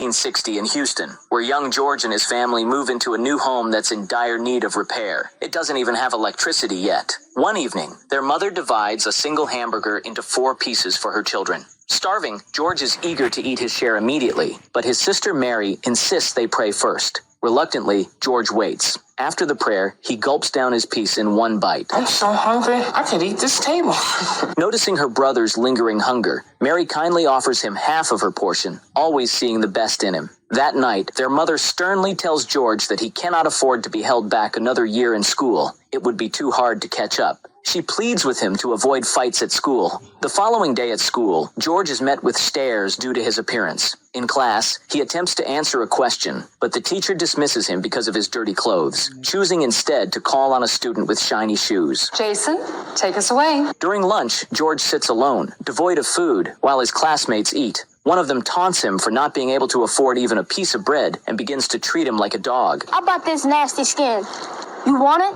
1960 in Houston, where young George and his family move into a new home that's in dire need of repair. It doesn't even have electricity yet. One evening, their mother divides a single hamburger into 4 pieces for her children. Starving, George is eager to eat his share immediately, but his sister Mary insists they pray first. Reluctantly, George waits. After the prayer, he gulps down his piece in one bite. I'm so hungry, I could eat this table. Noticing her brother's lingering hunger, Mary kindly offers him half of her portion, always seeing the best in him. That night, their mother sternly tells George that he cannot afford to be held back another year in school. It would be too hard to catch up. She pleads with him to avoid fights at school. The following day at school, George is met with stares due to his appearance. In class, he attempts to answer a question, but the teacher dismisses him because of his dirty clothes, choosing instead to call on a student with shiny shoes. Jason, take us away. During lunch, George sits alone, devoid of food, while his classmates eat. One of them taunts him for not being able to afford even a piece of bread and begins to treat him like a dog. How about this nasty skin? You want it?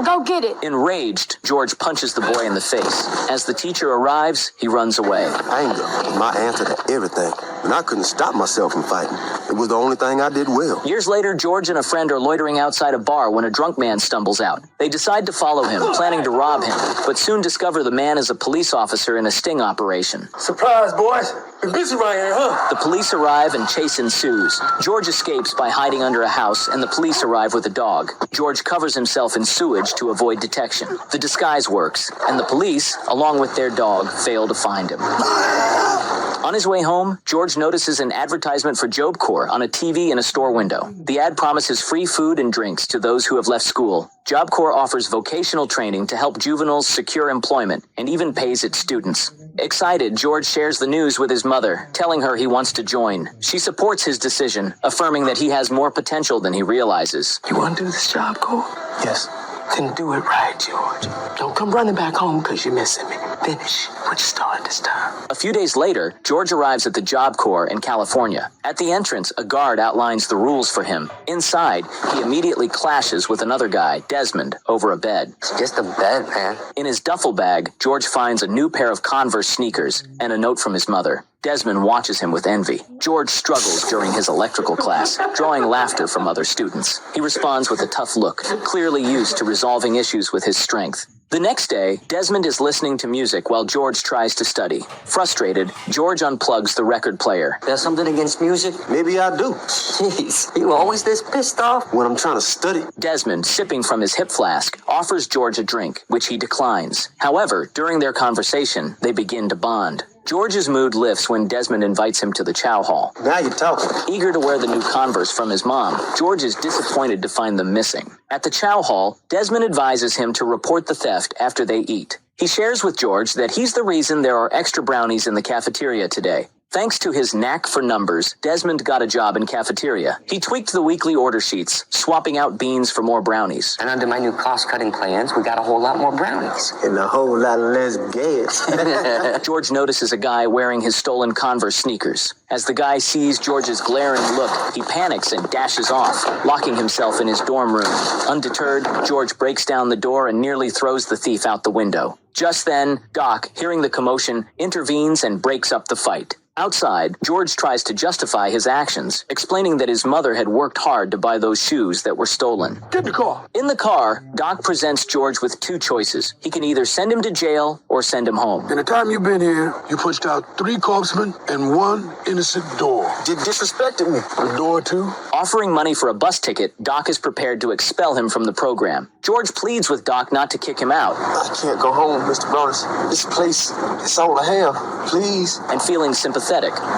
Go get it. Enraged, George punches the boy in the face. As the teacher arrives, he runs away. Anger was my answer to everything, and I couldn't stop myself from fighting. It was the only thing I did well. Years later, George and a friend are loitering outside a bar when a drunk man stumbles out. They decide to follow him, planning to rob him, but soon discover the man is a police officer in a sting operation. Surprise, boys. Been busy right here, huh? The police arrive and chase ensues. George escapes by hiding under a house, and the police arrive with a dog. George covers himself in sewage to avoid detection. The disguise works, and the police, along with their dog, fail to find him. On his way home, George notices an advertisement for Job Corps on a TV in a store window. The ad promises free food and drinks to those who have left school. Job Corps offers vocational training to help juveniles secure employment and even pays its students. Excited, George shares the news with his mother, telling her he wants to join. She supports his decision, affirming that he has more potential than he realizes. You want to do this Job Corps? Yes. Then do it right, George. Don't come running back home because you're missing me. Finish what you started this time. A few days later, George arrives at the Job Corps in California. At the entrance, a guard outlines the rules for him. Inside, he immediately clashes with another guy, Desmond, over a bed. It's just a bed, man. In his duffel bag, George finds a new pair of Converse sneakers and a note from his mother. Desmond watches him with envy. George struggles during his electrical class, drawing laughter from other students. He responds with a tough look, clearly used to resolving issues with his strength. The next day, Desmond is listening to music while George tries to study. Frustrated, George unplugs the record player. There's something against music? Maybe I do. Jeez, you always this pissed off? When I'm trying to study. Desmond, sipping from his hip flask, offers George a drink, which he declines. However, during their conversation, they begin to bond. George's mood lifts when Desmond invites him to the chow hall. Now you're talking. Eager to wear the new Converse from his mom, George is disappointed to find them missing. At the chow hall, Desmond advises him to report the theft after they eat. He shares with George that he's the reason there are extra brownies in the cafeteria today. Thanks to his knack for numbers, Desmond got a job in cafeteria. He tweaked the weekly order sheets, swapping out beans for more brownies. And under my new cost-cutting plans, we got a whole lot more brownies. And a whole lot less gas. George notices a guy wearing his stolen Converse sneakers. As the guy sees George's glaring look, he panics and dashes off, locking himself in his dorm room. Undeterred, George breaks down the door and nearly throws the thief out the window. Just then, Doc, hearing the commotion, intervenes and breaks up the fight. Outside, George tries to justify his actions, explaining that his mother had worked hard to buy those shoes that were stolen. Get in the car. In the car, Doc presents George with 2 choices. He can either send him to jail or send him home. In the time you've been here, you pushed out 3 corpsmen and 1 innocent door. You disrespected me. A door too? Offering money for a bus ticket, Doc is prepared to expel him from the program. George pleads with Doc not to kick him out. I can't go home, Mr. Bonus. This place is all I have. Please. And feeling sympathetic,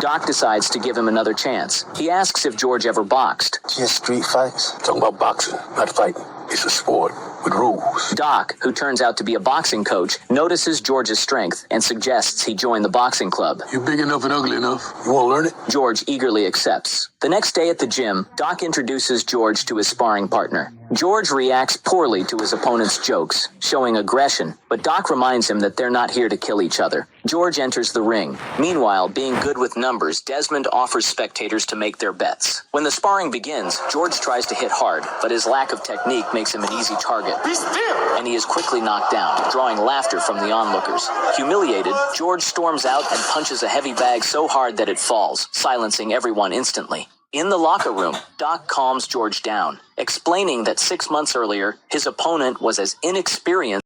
Doc decides to give him another chance. He asks if George ever boxed. Just street fights. Talking about boxing, not fighting. It's a sport with rules. Doc, who turns out to be a boxing coach, notices George's strength and suggests he join the boxing club. You big enough and ugly enough. You want to learn it? George eagerly accepts. The next day at the gym, Doc introduces George to his sparring partner. George reacts poorly to his opponent's jokes, showing aggression, but Doc reminds him that they're not here to kill each other. George enters the ring. Meanwhile, being good with numbers, Desmond offers spectators to make their bets. When the sparring begins, George tries to hit hard, but his lack of technique makes him an easy target. Be still! And he is quickly knocked down, drawing laughter from the onlookers. Humiliated, George storms out and punches a heavy bag so hard that it falls, silencing everyone instantly. In the locker room, Doc calms George down, explaining that 6 months earlier, his opponent was as inexperienced